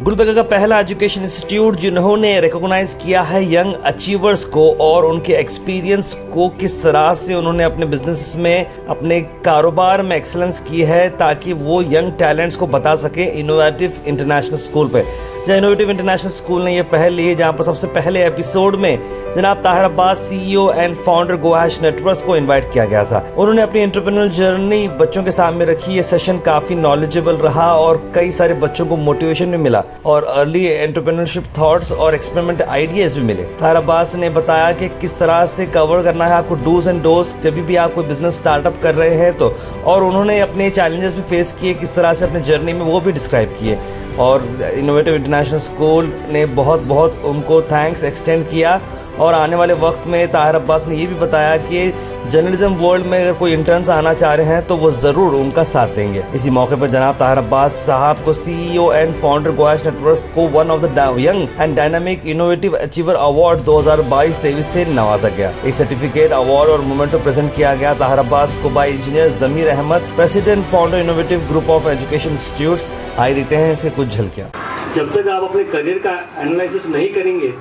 गुलबर्गा का पहला education institute जिन्होंने रिकॉग्नाइज किया है यंग अचीवर्स को और उनके एक्सपीरियंस को, किस तरह से उन्होंने अपने बिजनेस में, अपने कारोबार में एक्सेलेंस की है ताकि वो यंग टैलेंट्स को बता सके। इनोवेटिव इंटरनेशनल स्कूल पे, जहाँ इनोवेटिव इंटरनेशनल स्कूल ने ये पहल ली है, जहाँ पर सबसे पहले एपिसोड में जनाब Tahir Abbas CEO and founder Go Hash Networks को इनवाइट किया गया था। उन्होंने अपनी एंटरप्रेन्योर जर्नी बच्चों के सामने रखी। ये सेशन काफ़ी नॉलेजेबल रहा और कई सारे बच्चों को मोटिवेशन भी मिला और अर्ली एंटरप्रेन्योरशिप थॉट्स और एक्सपेरिमेंट आइडियाज भी मिले। ताहिर अब्बास ने बताया कि किस तरह से कवर करना है आपको डूज एंड डोज जब भी आप कोई बिजनेस स्टार्टअप कर रहे हैं तो, और उन्होंने अपने चैलेंजेस भी फेस किए, किस तरह से अपने जर्नी में वो भी डिस्क्राइब किए। और इनोवेटिव इंटरनेशनल स्कूल ने बहुत उनको थैंक्स एक्सटेंड किया। और आने वाले वक्त में ताहिर अब्बास ने ये भी बताया कि जर्नलिज्म वर्ल्ड में अगर कोई इंटर्न्स आना चाह रहे हैं तो वो ज़रूर उनका साथ देंगे। इसी मौके पर जनाब ताहिर अब्बास साहब को CEO and founder Go Hash Networks को one of the young and dynamic innovative achiever award 2022-23 से नवाजा गया। एक सर्टिफिकेट, अवार्ड और मोमेंटो प्रेजेंट किया गया ताहिर अब्बास को by engineer Zameer Ahmed, president founder innovative group of education institutes. आई देते हैं इसके कुछ झलकियाँ। जब तक आप अपने करियर का एनालिसिस नहीं करेंगे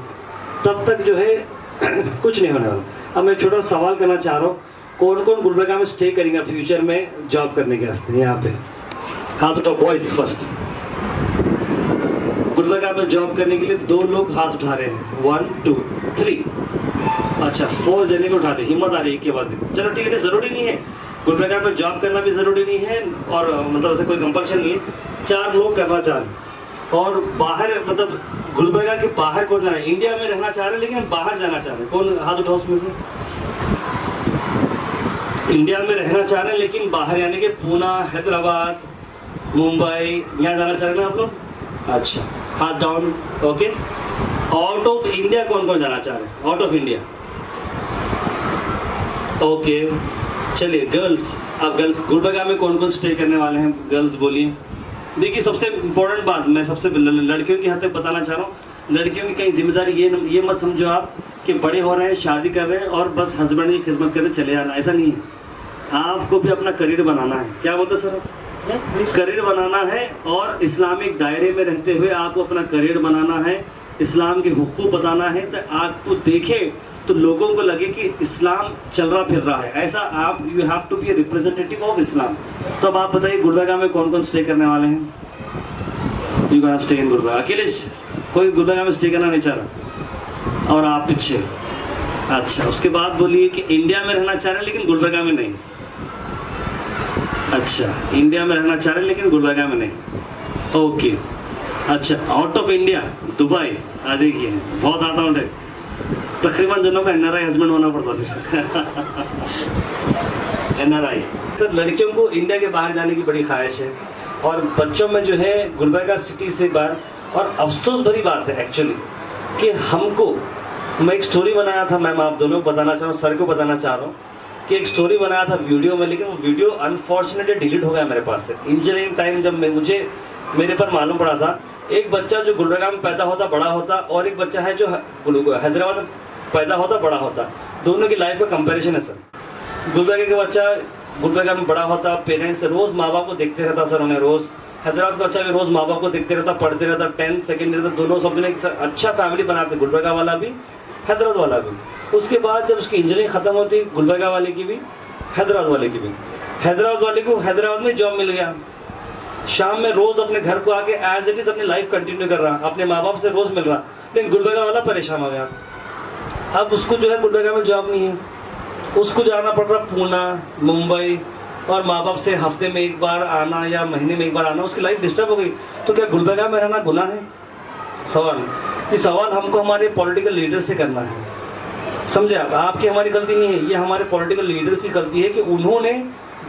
तब तक जो है कुछ नहीं होने वाला। अब मैं छोटा सवाल करना चाह रहा हूँ, कौन कौन गुलबर्गा में स्टे करेंगे फ्यूचर में जॉब करने के वास्ते? यहाँ पे हाथ उठाओ, बॉयज फर्स्ट। गुलबर्गा में जॉब करने के लिए 2 लोग हाथ उठा रहे हैं, 1 2 3। अच्छा, 4 जने को उठा रहे, हिम्मत आ रही है के बाद। चलो ठीक है, जरूरी नहीं है गुलबर्गा में जॉब करना भी जरूरी नहीं है और मतलब ऐसे कोई कंपल्शन नहीं है। 4 लोग करना चाह रहे हैं और बाहर, मतलब गुलबर्गा के बाहर कौन जाना है? इंडिया में रहना चाह रहे हैं लेकिन बाहर जाना चाह रहे हैं, कौन हाथ उठाओ उसमें से? इंडिया में रहना चाह रहे हैं लेकिन बाहर, यानी कि पूना, हैदराबाद, मुंबई, यहाँ जाना चाह रहे हैं ना आप लोग? अच्छा, हाथ down. Okay, out of India कौन कौन जाना चाह रहे हैं? Out of India, okay. चलिए गर्ल्स, अब गर्ल्स गुलबर्गा में कौन कौन स्टे करने वाले हैं? गर्ल्स बोलिए। देखिए, सबसे इम्पोर्टेंट बात मैं सबसे लड़कियों की हद तक बताना चाह रहा हूँ। लड़कियों की कहीं जिम्मेदारी ये मत समझो आप कि बड़े हो रहे हैं, शादी कर रहे हैं और बस हस्बैंड की खिदमत करके चले आना, ऐसा नहीं है। आपको भी अपना करियर बनाना है। क्या बोलते सर? करियर बनाना है और इस्लामिक दायरे में रहते हुए आपको अपना करियर बनाना है, इस्लाम के हुकूक बताना है। तो आपको देखे तो लोगों को लगे कि इस्लाम चल रहा फिर रहा है, ऐसा आप, you have to be a representative of Islam. तो अब आप बताइए गुलबर्गा में कौन कौन स्टे करने वाले हैं? You can stay in Gulbarga. अकेले कोई गुलबर्गा में स्टे करना नहीं चाह रहा और आप पीछे? अच्छा, उसके बाद बोलिए कि इंडिया में रहना चाह रहे हैं लेकिन गुलबर्गा में नहीं। अच्छा, इंडिया में रहना चाह रहे हैं लेकिन गुलबर्गा में नहीं। ओके, अच्छा, आउट ऑफ इंडिया दुबई। देखिए बहुत आता हूँ, तकरीबन दोनों का NRI हस्बैंड होना पड़ता फिर। NRI। तो लड़कियों को इंडिया के बाहर जाने की बड़ी ख्वाहिश है और बच्चों में जो है गुलबर्गा सिटी से बाहर। और अफसोस भरी बात है एक्चुअली कि हमको, मैं एक स्टोरी बनाया था, मैम आप दोनों को बताना चाह रहा हूँ, सर को बताना चाह रहा हूँ कि एक स्टोरी बनाया था वीडियो में, लेकिन वो वीडियो अनफॉर्चुनेटली डिलीट हो गया मेरे पास से। इंजीनियरिंग टाइम जब मुझे मेरे पर मालूम पड़ा था, एक बच्चा जो गुलबर्गा में पैदा होता बड़ा होता और एक बच्चा है जो हैदराबाद में पैदा होता बड़ा होता, दोनों की लाइफ का कंपैरिजन है सर। गुलबर्गा का बच्चा गुलबर्गा में बड़ा होता, पेरेंट्स रोज़ माँ बाप को देखते रहता सर, उन्हें रोज़। हैदराबाद का बच्चा भी रोज़ माँ बाप को देखते रहता, पढ़ते रहता, 10th सेकेंड रहता, दोनों सब ने अच्छा फैमिली बनाते, गुलबर्गा वाला भी हैदराबाद वाला भी। उसके बाद जब उसकी इंजीनियरिंग ख़त्म होती, गुलबर्गा वाले की भी, हैदराबाद वाले की भी। हैदराबाद वाले को हैदराबाद में जॉब मिल गया, शाम में रोज़ अपने घर को आके एज इट इज़ अपनी लाइफ कंटिन्यू कर रहा, अपने माँ बाप से रोज़ मिल रहा, लेकिन गुलबर्गा वाला परेशान हो गया। अब उसको जो है गुलबर्गा में जॉब नहीं है, उसको जाना पड़ रहा पूना, मुंबई, और माँ बाप से हफ्ते में एक बार आना या महीने में एक बार आना, उसकी लाइफ डिस्टर्ब हो गई। तो क्या गुलबर्गा में रहना गुनाह है? सवाल, ये सवाल हमको हमारे पॉलिटिकल लीडर से करना है, समझे आप? आपकी हमारी गलती नहीं है, ये हमारे पॉलिटिकल लीडर्स की गलती है कि उन्होंने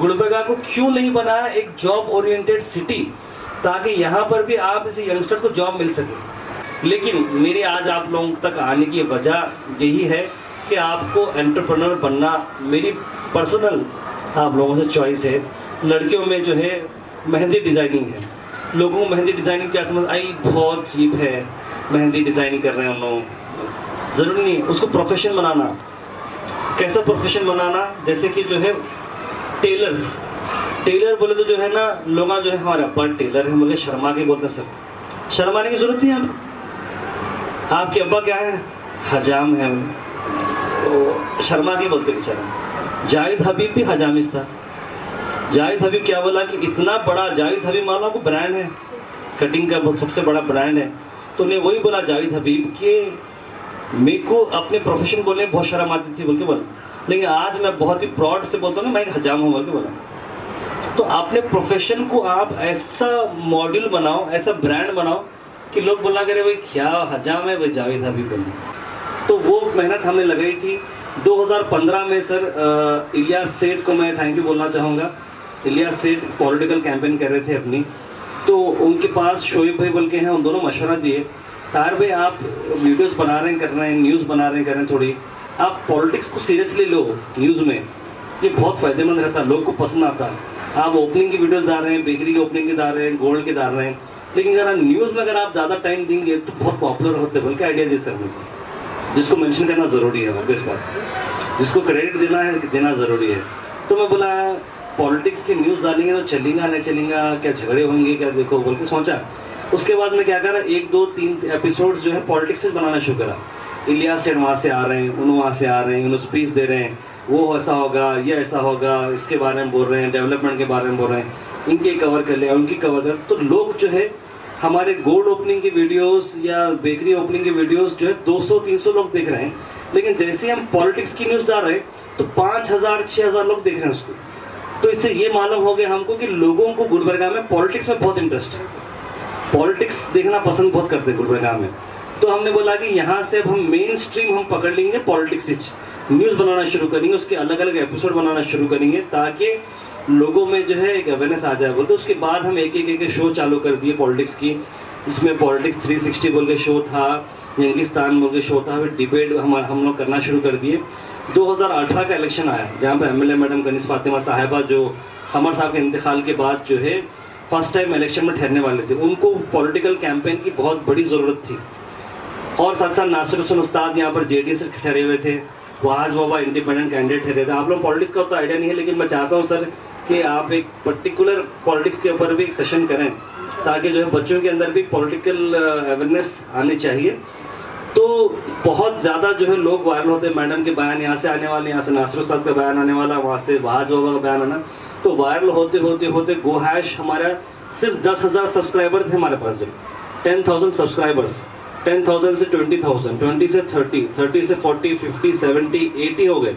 गुलबर्गा को क्यों नहीं बनाया एक जॉब ओरिएंटेड सिटी, ताकि यहाँ पर भी आप इस यंगस्टर को जॉब मिल सके। लेकिन मेरे आज आप लोगों तक आने की वजह यही है कि आपको एंटरप्रेन्योर बनना मेरी पर्सनल आप लोगों से चॉइस है। लड़कियों में जो है मेहंदी डिज़ाइनिंग है, लोगों को मेहंदी डिज़ाइनिंग क्या समझ आई, बहुत चीप है, मेहंदी डिज़ाइनिंग कर रहे हैं उन लोग। ज़रूरी नहीं उसको प्रोफेशन बनाना। कैसा प्रोफेशन बनाना? जैसे कि जो है टेलर बोले तो जो है ना, लोग जो है हमारे अब्बा टेलर है, मुझे शर्मा के बोलते हैं सर, शर्माने की जरूरत नहीं है आपके अब्बा क्या है, हजाम है वो, तो शर्मा के बोलते बेचारा। जाहिद हबीब भी हजामिस था। जाहिद हबीब क्या बोला कि इतना बड़ा, जाहिद हबीब मान लो आपको ब्रांड है, कटिंग का सबसे बड़ा ब्रांड है, तो उन्हें वही बोला जाहिद हबीब कि मेरे को अपने प्रोफेशन बोलने में बहुत शर्म आती थी बोल के बोला, लेकिन आज मैं बहुत ही प्राउड से बोलता हूँ मैं एक हजाम हूँ बोल के बोला। तो अपने प्रोफेशन को आप ऐसा मॉड्यूल बनाओ, ऐसा ब्रांड बनाओ कि लोग बोला करे भाई क्या हजाम है, भाई जावेद हबीब बोले। तो वो मेहनत हमें लगाई थी। 2015 में सर इलियास सेठ को मैं थैंक यू बोलना चाहूँगा। इलियास सेठ पॉलिटिकल कैंपेन कर रहे थे अपनी, तो उनके पास शोएब भाई बोल के हैं, उन दोनों मशवरा दिए, तार भाई आप वीडियोस बना रहे हैं, कर रहे हैं, न्यूज़ बना रहे हैं, कर रहे हैं, थोड़ी आप पॉलिटिक्स को सीरियसली लो न्यूज़ में, ये बहुत फ़ायदेमंद रहता है, लोग को पसंद आता है। आप ओपनिंग की वीडियोस डाल रहे हैं, बेकरी की ओपनिंग की डाल रहे हैं, गोल्ड के डाल रहे हैं, लेकिन अगर न्यूज़ में अगर आप ज़्यादा टाइम देंगे तो बहुत पॉपुलर होते हैं बोल के आइडिया दे सकते हैं, जिसको मेंशन करना ज़रूरी है, ऑब्वियस बात, जिसको क्रेडिट देना है देना ज़रूरी है। तो मैं बोला पॉलिटिक्स के न्यूज़ डालेंगे तो चलेगा नहीं चलेगा, क्या झगड़े होंगे क्या, देखो बोल के सोचा। उसके बाद मैं क्या करा, 1 2 3 एपिसोड्स जो है पॉलिटिक्स से बनाना शुरू करा। इलियास सेठ वहाँ से आ रहे हैं, उन वहाँ से आ रहे हैं, उन्हें स्पीच दे रहे हैं, वो ऐसा होगा, ये ऐसा होगा, इसके बारे में बोल रहे हैं, डेवलपमेंट के बारे में बोल रहे हैं, इनके कवर कर लिया, उनकी कवर कर। तो लोग जो है हमारे गोल्ड ओपनिंग की वीडियोस या बेकरी ओपनिंग की वीडियोस जो है 200-300 लोग देख रहे हैं, लेकिन जैसे हम पॉलिटिक्स की न्यूज़ डाल रहे हैं तो 5000-6000 लोग देख रहे हैं उसको। तो इससे ये मालूम हो गया हमको कि लोगों को गुलबर्गा में पॉलिटिक्स में बहुत इंटरेस्ट है, पॉलिटिक्स देखना पसंद बहुत करते हैं गुलबर्गा में। तो हमने बोला कि यहाँ से अब हम मेन स्ट्रीम हम पकड़ लेंगे, पॉलिटिक्स न्यूज़ बनाना शुरू करेंगे, उसके अलग अलग एपिसोड बनाना शुरू करेंगे ताकि लोगों में जो है एक अवेयरनेस आ जाए बोलते। उसके बाद हम एक शो चालू कर दिए पॉलिटिक्स की, इसमें पॉलिटिक्स 360 बोल के शो था, यंगिस्तान बोल के शो था, फिर डिबेट हम लोग करना शुरू कर दिए। 2018 का इलेक्शन आया जहाँ पर MLA मैडम कनीस फातिमा साहिबा जो खमर साहब के इंतकाल के बाद जो है फर्स्ट टाइम इलेक्शन में ठहरने वाले थे, उनको पॉलिटिकल कैंपेन की बहुत बड़ी ज़रूरत थी। और साथ साथ नासिर हुसैन उस्ताद यहाँ पर JDS से ठहरे हुए थे, वहाज बाबा इंडिपेंडेंट कैंडिडेट ठहरे थे। आप लोग पॉलिटिक्स का तो आइडिया नहीं है, लेकिन मैं चाहता हूँ सर कि आप एक पर्टिकुलर पॉलिटिक्स के ऊपर भी एक सेशन करें ताकि जो है बच्चों के अंदर भी पॉलिटिकल अवेयरनेस आनी चाहिए। तो बहुत ज़्यादा जो है लोग वायरल होते हैं, मैडम के बयान यहाँ से आने वाले, यहाँ से नासिर उस्ताद का बयान आने वाला, वहाँ से वहाज बाबा का बयान आना, तो वायरल होते होते होते गो हैश हमारा सिर्फ 10,000 सब्सक्राइबर थे हमारे पास। जब 10,000 सब्सक्राइबर्स, 10,000 से 20,000, 20 से 30, 30 से 40, 50, 70, 80 हो गए,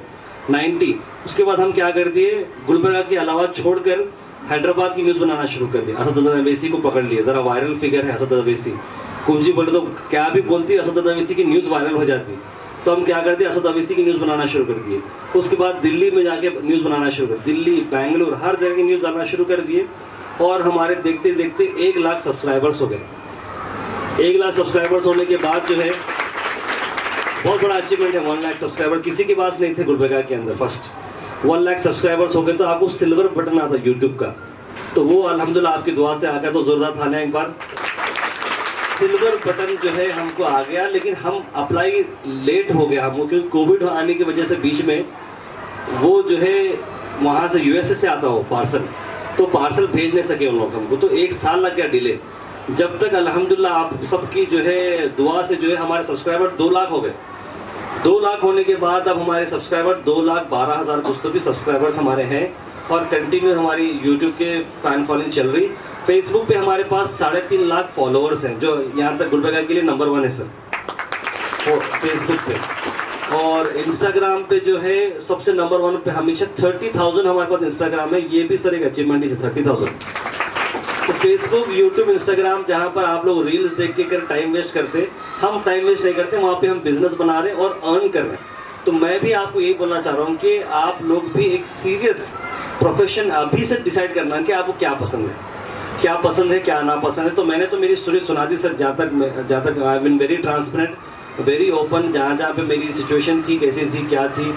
90। उसके बाद हम क्या कर दिए, गुलबर्गा के अलावा छोड़कर हैदराबाद की न्यूज़ बनाना शुरू कर दिया। असद अवैसी को पकड़ लिए, ज़रा वायरल फिगर है असद अवैसी, कुंजी बोले तो क्या भी बोलती है, असद अवैसी की न्यूज़ वायरल हो जाती। तो हम क्या करते, असद अवैसी की न्यूज़ बनाना शुरू कर दिए। उसके बाद दिल्ली में जाके न्यूज़ बनाना शुरू कर, दिल्ली, बेंगलुरु, हर जगह की न्यूज़ डालना शुरू कर दिए। और हमारे देखते देखते 1 लाख सब्सक्राइबर्स हो गए। 1 लाख सब्सक्राइबर्स होने के बाद जो है बहुत बड़ा अचीवमेंट है। 1 लाख सब्सक्राइबर किसी के पास नहीं थे गुलबर्गा के अंदर। फर्स्ट 1 लाख सब्सक्राइबर्स हो गए तो आपको सिल्वर बटन आता यूट्यूब का, तो वो अल्हम्दुलिल्लाह आपकी दुआ से आ गया। तो जोरदार था ना एक बार, सिल्वर बटन जो है हमको आ गया, लेकिन हम अप्लाई लेट हो गया हमको, क्योंकि कोविड आने की वजह से बीच में वो जो है वहाँ से USA से आता हो पार्सल, तो पार्सल भेज नहीं सके उन लोग हमको, तो 1 साल लग गया डिले। जब तक अल्हम्दुलिल्लाह आप सबकी जो है दुआ से जो है हमारे सब्सक्राइबर 2 लाख हो गए। 2 लाख होने के बाद अब हमारे सब्सक्राइबर 2,12,000 कुछ तो भी सब्सक्राइबर्स हमारे हैं, और कंटिन्यू हमारी यूट्यूब के फैन फॉलोइंग चल रही। फेसबुक पे हमारे पास 3.5 लाख फॉलोअर्स हैं, जो यहाँ तक गुलबर्गा के लिए नंबर 1 है सर फेसबुक पे। और इंस्टाग्राम पे जो है सबसे नंबर 1 पे हमेशा 30,000 हमारे पास इंस्टाग्राम है, ये भी सर एक अचीवमेंट है 30,000। तो फेसबुक, यूट्यूब, इंस्टाग्राम जहाँ पर आप लोग रील्स देख के कर टाइम वेस्ट करते, हम टाइम वेस्ट नहीं करते, वहाँ पे हम बिजनेस बना रहे हैं और अर्न कर रहे हैं। तो मैं भी आपको यही बोलना चाह रहा हूँ कि आप लोग भी एक सीरियस प्रोफेशन अभी से डिसाइड करना कि आपको क्या पसंद है, क्या पसंद है, क्या ना पसंद है। तो मैंने तो मेरी स्टोरी सुना दी सर, जहाँ तक I been very transparent, very open, जहाँ पे मेरी सिचुएशन थी, कैसी थी, क्या थी,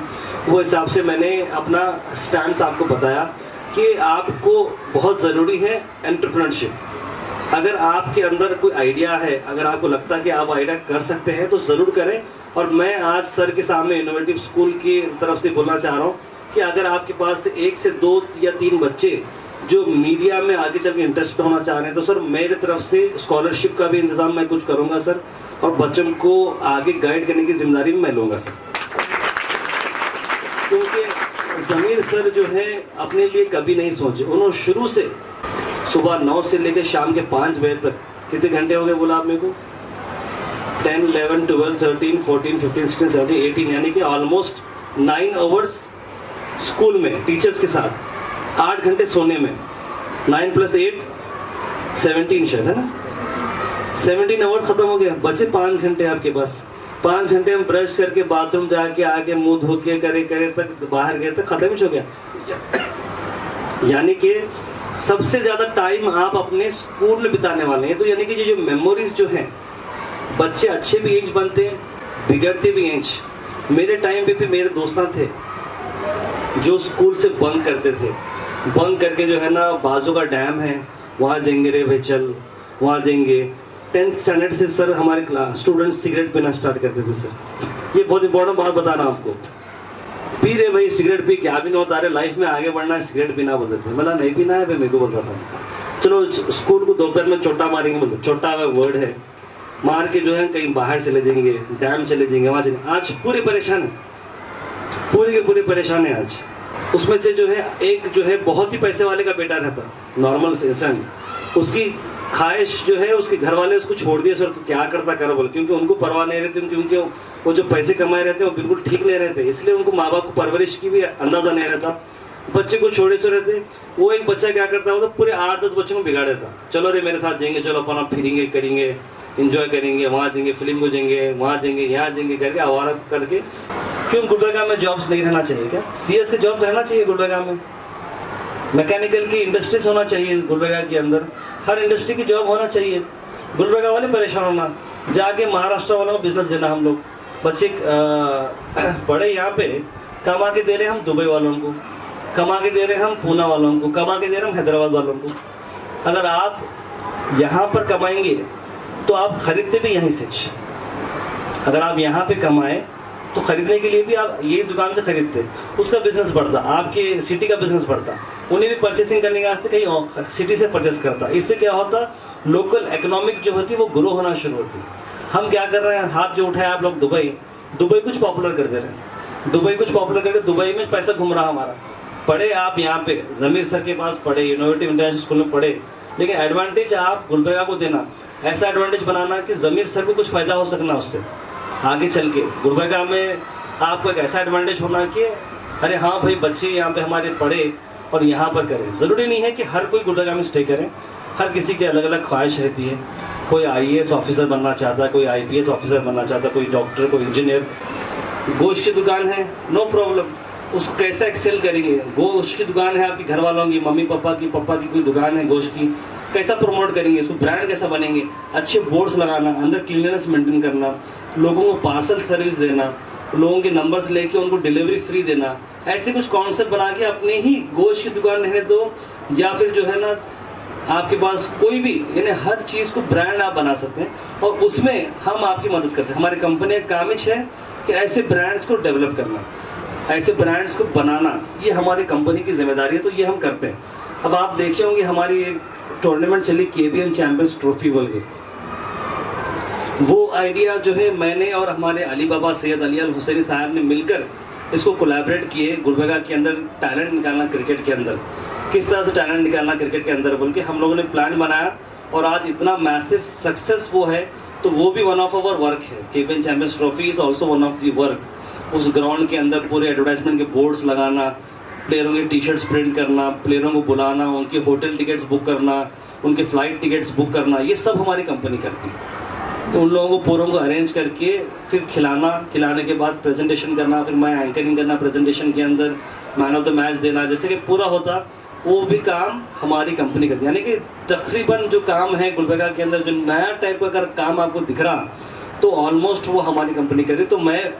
वो हिसाब से मैंने अपना स्टैंड आपको बताया कि आपको बहुत ज़रूरी है एंटरप्रेन्योरशिप। अगर आपके अंदर कोई आइडिया है, अगर आपको लगता है कि आप आइडिया कर सकते हैं तो ज़रूर करें। और मैं आज सर के सामने इनोवेटिव स्कूल की तरफ से बोलना चाह रहा हूँ कि अगर आपके पास 1 से 2 या 3 बच्चे जो मीडिया में आगे चल के इंटरेस्ट होना चाह रहे हैं, तो सर मेरे तरफ से स्कॉलरशिप का भी इंतजाम मैं कुछ करूंगा सर, और बच्चों को आगे गाइड करने की जिम्मेदारी मैं लूँगा सर। क्योंकि ज़मीर सर जो है अपने लिए कभी नहीं सोचे, उन्होंने शुरू से सुबह 9 से लेकर शाम के 5 बजे तक, कितने घंटे हो गए बोला आप मेरे को, 10, 11, 12, 13, 14, 15, 16, 17, 18, यानी कि ऑलमोस्ट 9 आवर्स स्कूल में टीचर्स के साथ, 8 घंटे सोने में, 9 + 8 17 शायद है ना, 17 आवर्स खत्म हो गया, बचे 5 घंटे आपके पास। 5 घंटे में ब्रश करके बाथरूम जाके आके मुंह धो के करे तक बाहर गए तक खत्म ही हो गया। यानी कि सबसे ज़्यादा टाइम आप अपने स्कूल में बिताने वाले हैं। तो यानी कि जो मेमोरीज जो हैं, बच्चे अच्छे भी इंच बनते हैं, बिगड़ते भी इंच। मेरे टाइम पे भी मेरे दोस्त थे जो स्कूल से बंक करते थे, बंक करके जो है ना बाजू का डैम है वहाँ जाएंगे, रे भाई चल वहाँ जाएंगे। 10th स्टैंडर्ड से सर हमारे क्लास स्टूडेंट्स सिगरेट पीना स्टार्ट करते थे सर। ये बहुत इंपॉर्टेंट बात बता रहा हूँ आपको, पी रहे भाई सिगरेट पी, क्या भी नहीं होता, रहे लाइफ में आगे बढ़ना है, सिगरेट पीना बोलते थे। मतलब नहीं पीना है भाई, मेरे को बोलता था चलो स्कूल को दोपहर में चोटा मारेंगे, बोलते चोटा वर्ड है, मार के जो है कहीं बाहर चले जाएंगे, डैम चले जाएंगे, वहाँ चले। आज पूरे परेशान है, पूरे के पूरे परेशान है आज। उसमें से जो है एक जो है बहुत ही पैसे वाले का बेटा रहता, नॉर्मल इंसान, उसकी ख्वाहिश जो है उसके घर वाले उसको छोड़ दिए सर, तो क्या करता करो बोले, क्योंकि उनको परवाह नहीं रहती, क्योंकि वो जो पैसे कमाए रहते हैं वो बिल्कुल ठीक नहीं रहते, इसलिए उनको माँ बाप को परवरिश की भी अंदाजा नहीं रहता, बच्चे को छोड़े से रहते। वो एक बच्चा क्या करता है, तो पूरे 8-10 बच्चों को बिगाड़ देता, चलो रे मेरे साथ जाएंगे, चलो अपन फिरेंगे करेंगे, इंजॉय करेंगे, वहाँ जाएंगे, फिल्म को जाएंगे, वहाँ जाएंगे, यहाँ जाएंगे करके आवारा करके। क्यों गुलबर्गा में जॉब्स नहीं रहना चाहिए क्या? CS के जॉब्स रहना चाहिए गुलबर्गा में, मैकेनिकल की इंडस्ट्रीज होना चाहिए गुलबर्गा के अंदर, हर इंडस्ट्री की जॉब होना चाहिए। गुलबर्गा वाले परेशान होना, जाके महाराष्ट्र वालों को बिजनेस देना। हम लोग बच्चे पढ़े यहाँ पे, कमा के दे रहे हम दुबई वालों को, कमा के दे रहे हम पूना वालों को, कमा के दे रहे हम हैदराबाद वालों को। अगर आप यहाँ पर कमाएंगे तो आप खरीदते भी यहीं से, अगर आप यहाँ पे कमाएं तो खरीदने के लिए भी आप ये दुकान से खरीदते, उसका बिजनेस बढ़ता, आपके सिटी का बिजनेस बढ़ता, उन्हें भी परचेसिंग करने के वास्ते कहीं और सिटी से परचेस करता। इससे क्या होता, लोकल इकोनॉमिक जो होती है वो ग्रो होना शुरू होती। हम क्या कर रहे हैं, हाथ जो उठाए आप लोग दुबई कुछ पॉपुलर कर दे रहे हैं, दुबई कुछ पॉपुलर करके दुबई में पैसा घूम रहा हमारा। पढ़े आप यहाँ पे ज़मीर सर के पास पढ़े, इनोवेटिव इंटरनेशनल स्कूल में पढ़े, लेकिन एडवांटेज आप गुलबर्गा को देना, ऐसा एडवांटेज बनाना कि ज़मीर सर को कुछ फ़ायदा हो सकना उससे आगे चल के। गुलबर्गा में आपको एक ऐसा एडवांटेज होना कि अरे हाँ भाई बच्चे यहाँ पे हमारे पढ़े और यहाँ पर करें। ज़रूरी नहीं है कि हर कोई गुलबर्गा में स्टे करें, हर किसी की अलग अलग ख्वाहिश रहती है। कोई IAS ऑफिसर बनना चाहता है, कोई IPS ऑफिसर बनना चाहता है, कोई डॉक्टर, कोई इंजीनियर। गोश्त की दुकान है, नो प्रॉब्लम, उसको कैसे एक्सेल करेंगे। गोश्त की दुकान है आपके घर वालों की, मम्मी पापा की कोई दुकान है गोश्त की, कैसा प्रमोट करेंगे, इसको ब्रांड कैसा बनेंगे, अच्छे बोर्ड्स लगाना, अंदर क्लीननेस मेंटेन करना, लोगों को पार्सल सर्विस देना, लोगों के नंबर्स लेके उनको डिलीवरी फ्री देना, ऐसे कुछ कॉन्सेप्ट बना के अपने ही गोश्त की दुकान रहने दो, या फिर जो है ना आपके पास कोई भी, यानी हर चीज़ को ब्रांड आप बना सकते हैं और उसमें हम आपकी मदद कर सकते हैं। हमारी कंपनी का काम है कि ऐसे ब्रांड्स को डेवलप करना, ऐसे ब्रांड्स को बनाना, ये हमारी कंपनी की जिम्मेदारी है, तो ये हम करते हैं। अब आप देखे होंगे हमारी एक टूर्नामेंट चली KBN चैंपियंस ट्रॉफी बोल के, वो आइडिया जो है मैंने और हमारे अली बाबा सैयद अली अल हुसैनी साहब ने मिलकर इसको कोलैबोरेट किए। गुलबर्गा के अंदर टैलेंट निकालना क्रिकेट के अंदर, किस तरह से टैलेंट निकालना क्रिकेट के अंदर बोल के हम लोगों ने प्लान बनाया और आज इतना मैसिव सक्सेस वो है, तो वो भी वन ऑफ आवर वर्क है। KBN champions trophy is also one of the work. उस ग्राउंड के अंदर पूरे एडवर्टाइजमेंट के बोर्ड्स लगाना, प्लेयरों के टी-शर्ट्स प्रिंट करना, प्लेयरों को बुलाना, उनके होटल टिकट्स बुक करना, उनके फ़्लाइट टिकट्स बुक करना, ये सब हमारी कंपनी करती है। उन लोगों को पूरों को अरेंज करके फिर खिलाने के बाद प्रेजेंटेशन करना, फिर मैं एंकरिंग करना प्रेजेंटेशन के अंदर, मैन ऑफ द मैच देना, जैसे कि पूरा होता वो भी काम हमारी कंपनी करती है। यानी कि तकरीबन जो काम है गुलबर्गा के अंदर, जो नया टाइप का अगर काम आपको दिख रहा तो ऑलमोस्ट वो हमारी कंपनी कर रही। तो मैं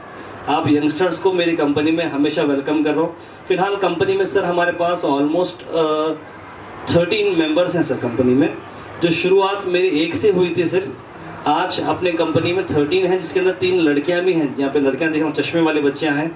आप यंगस्टर्स को मेरी कंपनी में हमेशा वेलकम कर रहा हूँ। फिलहाल कंपनी में सर हमारे पास ऑलमोस्ट 13 मेंबर्स हैं सर कंपनी में। जो शुरुआत मेरी 1 से हुई थी सर, आज अपने कंपनी में 13 हैं, जिसके अंदर 3 लड़कियां भी हैं। यहाँ पे लड़कियां देख रहा हूँ, चश्मे वाले बच्चियाँ हैं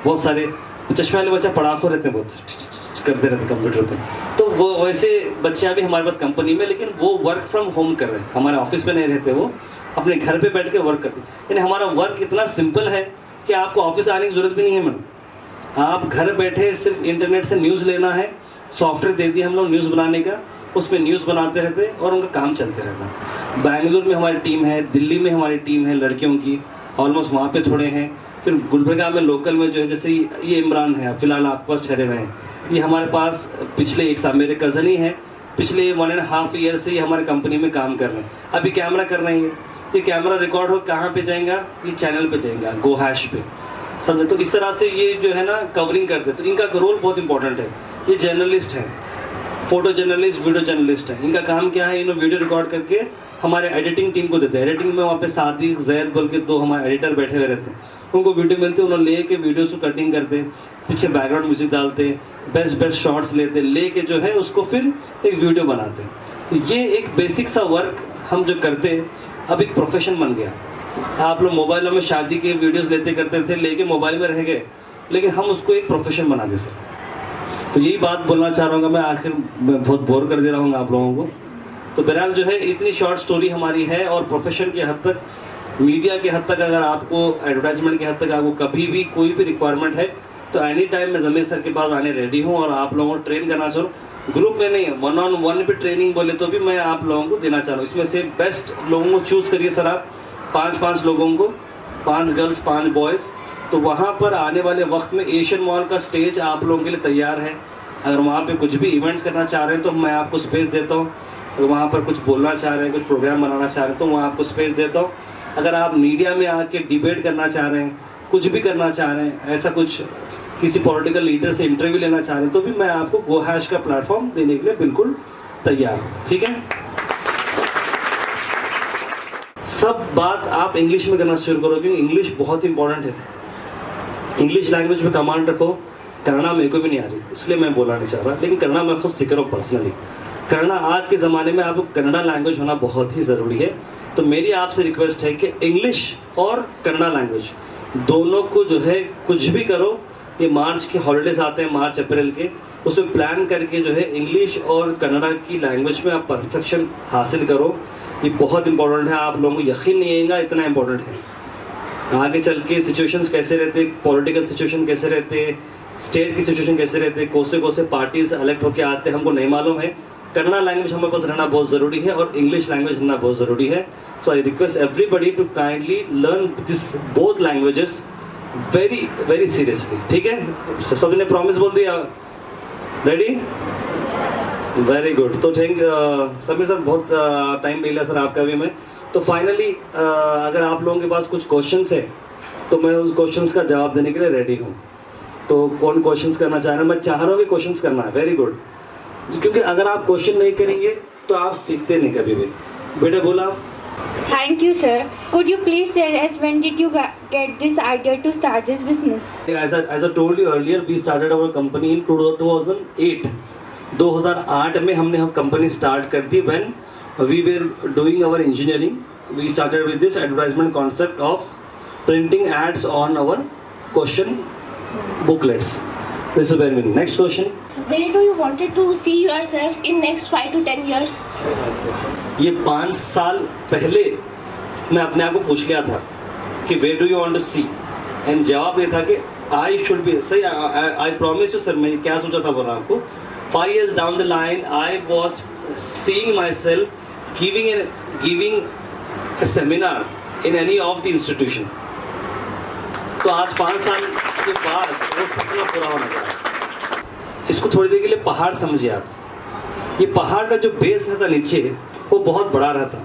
बहुत सारे। चश्मे वाले बच्चा पढ़ाकू रहते हैं बहुत, करते रहते कंप्यूटर पे। तो वो वैसे बच्चे अभी हमारे पास कंपनी में, लेकिन वो वर्क फ्रॉम होम कर रहे हैं, हमारे ऑफिस में नहीं रहते, वो अपने घर पे बैठ के वर्क करते हैं। यानी हमारा वर्क इतना सिंपल है कि आपको ऑफिस आने की जरूरत भी नहीं है मैडम। आप घर बैठे सिर्फ इंटरनेट से न्यूज़ लेना है, सॉफ्टवेयर दे दिया हम लोग न्यूज़ बनाने का, उसमें न्यूज़ बनाते रहते हैं और उनका काम चलते रहता है। बैंगलोर में हमारी टीम है, दिल्ली में हमारी टीम है लड़कियों की, ऑलमोस्ट वहाँ पे थोड़े हैं। फिर गुलबर्गा में लोकल में जो है, जैसे ये इमरान है, फिलहाल आपको ठहरे हुए हैं, ये हमारे पास पिछले 1 साल, मेरे कज़न ही हैं, पिछले 1.5 ईयर से ये हमारे कंपनी में काम कर रहे हैं। अभी कैमरा कर रहे हैं, ये कैमरा रिकॉर्ड हो कहाँ पे जाएगा, ये चैनल पे जाएगा, गो हैश पे, समझे। तो इस तरह से ये जो है ना कवरिंग करते हैं, तो इनका रोल बहुत इंपॉर्टेंट है। ये जर्नलिस्ट हैं, फोटो जर्नलिस्ट, वीडियो जर्नलिस्ट है। इनका काम क्या है, इन्होंने वीडियो रिकॉर्ड करके हमारे एडिटिंग टीम को देते हैं। एडिटिंग में वहाँ पे सादिक, जैद बोल के 2 हमारे एडिटर बैठे हुए रहते हैं, उनको वीडियो मिलते हैं, उन्होंने ले के वीडियो को कटिंग करते हैं, पीछे बैकग्राउंड म्यूजिक डालते हैं, बेस्ट शॉट्स लेते हैं, ले के जो है उसको फिर एक वीडियो बनाते हैं। तो ये एक बेसिक सा वर्क हम जो करते हैं अब एक प्रोफेशन बन गया। आप लोग मोबाइलों में शादी के वीडियोज़ लेते करते थे, लेके मोबाइल में रह गए, लेकिन हम उसको एक प्रोफेशन बना दे सकते। तो यही बात बोलना चाह रहा हूँ। मैं आखिर बहुत बोर कर दे रहा हूँ आप लोगों को। तो बहरहाल जो है इतनी शॉर्ट स्टोरी हमारी है, और प्रोफेशन के हद तक, मीडिया के हद तक, अगर आपको एडवर्टाइजमेंट के हद तक आपको कभी भी कोई भी रिक्वायरमेंट है तो एनी टाइम मैं ज़मीर सर के पास आने रेडी हूँ। और आप लोगों को ट्रेन करना चाहूँ, ग्रुप में नहीं, 1-on-1 पे ट्रेनिंग बोले तो भी मैं आप लोगों को देना चाह रहा हूँ। इसमें से बेस्ट लोगों को चूज़ करिए सर आप, 5-5 लोगों को, 5 गर्ल्स 5 बॉयज़। तो वहाँ पर आने वाले वक्त में एशियन मॉल का स्टेज आप लोगों के लिए तैयार है। अगर वहाँ पे कुछ भी इवेंट्स करना चाह रहे हैं तो मैं आपको स्पेस देता हूँ। अगर वहाँ पर कुछ बोलना चाह रहे हैं, कुछ प्रोग्राम बनाना चाह रहे हैं तो वहाँ आपको स्पेस देता हूँ। अगर आप मीडिया में आके डिबेट करना चाह रहे हैं, कुछ भी करना चाह रहे हैं, ऐसा कुछ किसी पॉलिटिकल लीडर से इंटरव्यू लेना चाह रहे हैं, तो भी मैं आपको गो हैश का प्लेटफॉर्म देने के लिए बिल्कुल तैयार हूँ। ठीक है, सब बात आप इंग्लिश में करना शुरू करो, क्योंकि इंग्लिश बहुत इंपॉर्टेंट है। इंग्लिश लैंग्वेज में कमांड रखो। कन्नड़ा मेरे को भी नहीं आ रही, इसलिए मैं बोलना नहीं चाह रहा, लेकिन कन्नड़ा मैं खुद सीख रहा हूँ पर्सनली। कन्नड़ा आज के ज़माने में आपको कन्नड़ा लैंग्वेज होना बहुत ही ज़रूरी है। तो मेरी आपसे रिक्वेस्ट है कि इंग्लिश और कन्नड़ा लैंग्वेज दोनों को जो है कुछ भी करो। ये मार्च के हॉलीडेज आते हैं, मार्च अप्रैल के, उसमें प्लान करके जो है इंग्लिश और कन्नड़ा की लैंग्वेज में आप परफेक्शन हासिल करो। ये बहुत इंपॉर्टेंट है, आप लोगों को यकीन नहीं आएगा इतना इंपॉर्टेंट है। आगे चल के सिचुएशंस कैसे रहते, पॉलिटिकल सिचुएशन कैसे रहते, स्टेट की सिचुएशन कैसे रहते, कौन से पार्टीज इलेक्ट होकर आते हैं, हमको नहीं मालूम है। कन्नड़ा लैंग्वेज हमारे पास रहना बहुत ज़रूरी है और इंग्लिश लैंग्वेज रहना बहुत ज़रूरी है। So I request everybody to kindly learn this both languages very very seriously. ठीक है, सबने प्रॉमिस बोल दिया, रेडी, वेरी गुड। तो थैंक समीर सर, बहुत टाइम ले लिया सर आपका भी मैं। तो फाइनली अगर आप लोगों के पास कुछ क्वेश्चंस है तो मैं उस क्वेश्चंस का जवाब देने के लिए रेडी हूँ। तो कौन क्वेश्चंस करना चाह रहे हैं? मैं चाह रहा हूँ कि क्वेश्चंस करना है। वेरी गुड, क्योंकि अगर आप क्वेश्चन नहीं करेंगे तो आप सीखते नहीं कभी भी। बेटे बोला। Thank you, sir. Could you please tell us when did you get this idea to start this business? As I told you earlier, we started our company in 2008. 2008 में हमने कंपनी स्टार्ट कर दी। When we were doing our engineering, we started with this advertisement concept of printing ads on our question booklets. This is very meaning. Next question. Where do you wanted to see yourself in next 5 to 10 years? ये 5 साल पहले मैं अपने आप को पूछ लिया था कि where do you want to see, and जवाब ये था कि I should be सही। I promise you सर, मैं क्या सोचा था बोला आपको, 5 years down the line I was seeing myself giving a seminar in any of the institution। तो आज 5 साल के बाद वो सपना पूरा होना चाहिए। इसको थोड़ी देर के लिए पहाड़ समझिए आप। ये पहाड़ का जो बेस रहता नीचे वो बहुत बड़ा रहता,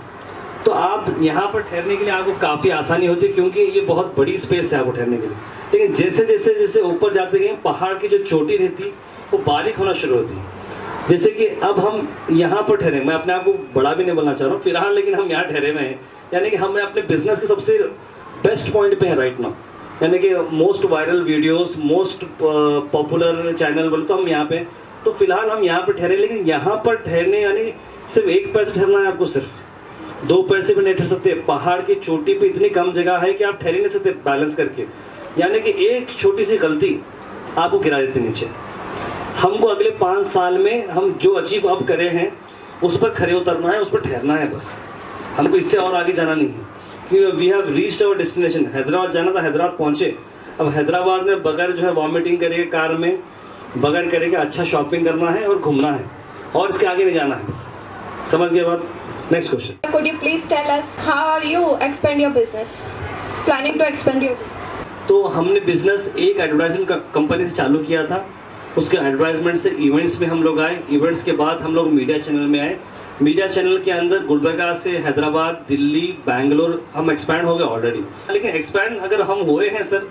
तो आप यहाँ पर ठहरने के लिए आपको काफ़ी आसानी होती है, क्योंकि ये बहुत बड़ी स्पेस है आपको ठहरने के लिए। लेकिन जैसे जैसे जैसे ऊपर जाते गए पहाड़ की जो चोटी रहती वो बारीक होना शुरू होती। जैसे कि अब हम यहाँ पर ठहरे, मैं अपने आप को बड़ा भी नहीं बोलना चाह रहा हूँ फिलहाल, लेकिन हम यहाँ ठहरे हुए हैं, यानी कि हम अपने बिजनेस के सबसे बेस्ट पॉइंट पे हैं राइट नाउ। यानी कि most viral videos, most popular channel बोले तो हम यहाँ पे, तो फिलहाल हम यहाँ पर ठहरे। लेकिन यहाँ पर ठहरने यानी सिर्फ एक पैर से ठहरना है आपको, सिर्फ 2 पैर से भी नहीं ठहर सकते। पहाड़ की चोटी पे इतनी कम जगह है कि आप ठहर ही नहीं सकते बैलेंस करके, यानी कि एक छोटी सी गलती आपको गिरा देती नीचे। हमको अगले 5 साल में हम जो अचीव अब करे हैं उस पर खरे उतरना है, उस पर ठहरना है बस। हमको इससे और आगे जाना नहीं है, क्योंकि we have reached our destination. Hyderabad जाना था, हैदराबाद पहुँचे। अब हैदराबाद में बगैर जो है वॉमिटिंग करेंगे कार में, बगैर करेंगे अच्छा शॉपिंग करना है और घूमना है, और इसके आगे नहीं जाना है बस। समझ गए बात? Next question. Could you please tell us how are you expand your business? Planning to expand your business? तो हमने बिजनेस एक एडवर्टाइजमेंट कंपनी से चालू किया था। उसके एडवर्टाइजमेंट से इवेंट्स में हम लोग आए। इवेंट्स के बाद हम लोग मीडिया चैनल में आए। मीडिया चैनल के अंदर गुलबर्गा से हैदराबाद, दिल्ली, बैंगलोर हम एक्सपैंड हो गए ऑलरेडी। लेकिन एक्सपैंड अगर हम हुए हैं सर,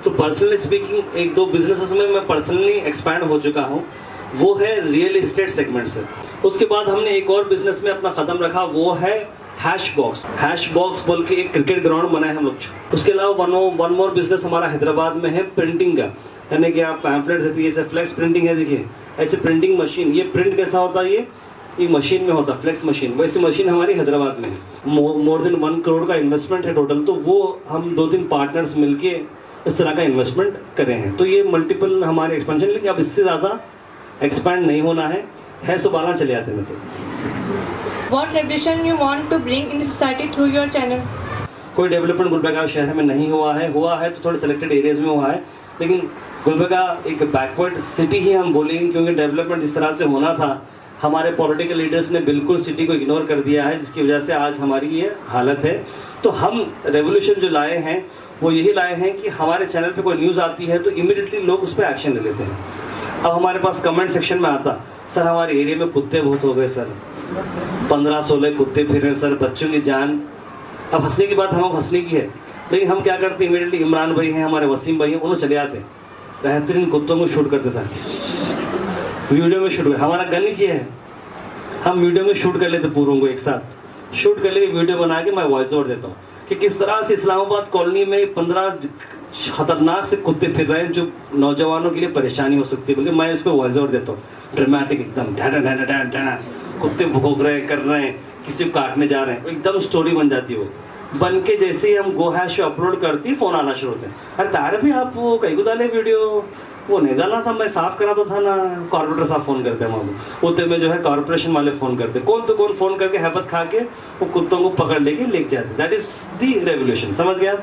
तो पर्सनली स्पीकिंग 1-2 बिजनेसेस में मैं पर्सनली एक्सपैंड हो चुका हूँ। वो है रियल इस्टेट सेगमेंट से। उसके बाद हमने एक और बिजनेस में अपना ख़त्म रखा, वो है हैश बॉक्स। हैश बॉक्स बोल के एक क्रिकेट ग्राउंड बनाए हम लोग। उसके अलावा वन मोर बिजनेस हमारा हैदराबाद में है प्रिंटिंग का, यानी कि आप पैम्पलेट्स देती है, जैसे फ्लेक्स प्रिंटिंग है, देखिए ऐसे प्रिंटिंग मशीन। ये प्रिंट कैसा होता है, ये मशीन में होता है, फ्लेक्स मशीन। वैसे मशीन हमारी हैदराबाद में है। मोर देन 1 करोड़ का इन्वेस्टमेंट है टोटल। तो वो हम 2-3 पार्टनर्स मिलके इस तरह का इन्वेस्टमेंट करें हैं। तो ये मल्टीपल हमारे एक्सपेंशन, लेकिन अब इससे ज़्यादा एक्सपैंड नहीं होना है सो बाला चले आते हैं। तो What revolution you want to bring in the society through your channel? कोई डेवलपमेंट गुलबर्गा शहर में नहीं हुआ है तो थोड़े सेलेक्टेड एरियाज़ में हुआ है, लेकिन गुलबर्गा एक बैकवर्ड सिटी ही हम बोलेंगे, क्योंकि डेवलपमेंट जिस तरह से होना था हमारे पॉलिटिकल लीडर्स ने बिल्कुल सिटी को इग्नोर कर दिया है, जिसकी वजह से आज हमारी ये हालत है। तो हम रेवोल्यूशन जो लाए हैं वो यही लाए हैं कि हमारे चैनल पे कोई न्यूज़ आती है तो इमीडिएटली लोग उस पर एक्शन ले लेते हैं। अब हमारे पास कमेंट सेक्शन में आता, सर हमारे एरिया में कुत्ते बहुत हो गए सर, 15-16 कुत्ते फिर रहे सर, बच्चों की जान। अब हंसने की बात हम हंसने की है, लेकिन हम क्या करते हैं, इमीडिएटली इमरान भाई हैं, हमारे वसीम भाई हैं, उन्होंने चले आते बेहतरीन कुत्तों को शूट करते सर, वीडियो में शूट कर। हमारा गन नीचे है, हम वीडियो में शूट कर लेते, पूरों को एक साथ शूट कर लेके वीडियो बना के मैं वॉइस ओवर देता हूँ कि किस तरह से इस्लामाबाद कॉलोनी में 15 खतरनाक से कुत्ते फिर रहे हैं जो नौजवानों के लिए परेशानी हो सकती है, बल्कि मैं इस पर वॉइस ओवर देता हूँ। ड्रामेटिक एकदम, ढा कुत्ते भोग रहे हैं, कर रहे हैं, किसी को काटने जा रहे हैं, एकदम स्टोरी बन जाती है। वो बन के जैसे ही हम गो हैश पे अपलोड करती, फ़ोन आना शुरू होते हैं, अरे तारे भी आप वो कहीं को डाले वीडियो, वो नहीं डालना था, मैं साफ करा तो था ना। कॉर्पोरेटर साहब फ़ोन करते हैं, वहाँ उतने में जो है कॉर्पोरेशन वाले फ़ोन करते, कौन तो कौन फ़ोन करके हैबत खा के वो कुत्तों को पकड़ लेके लेके जाते। That is the revolution. समझ गया?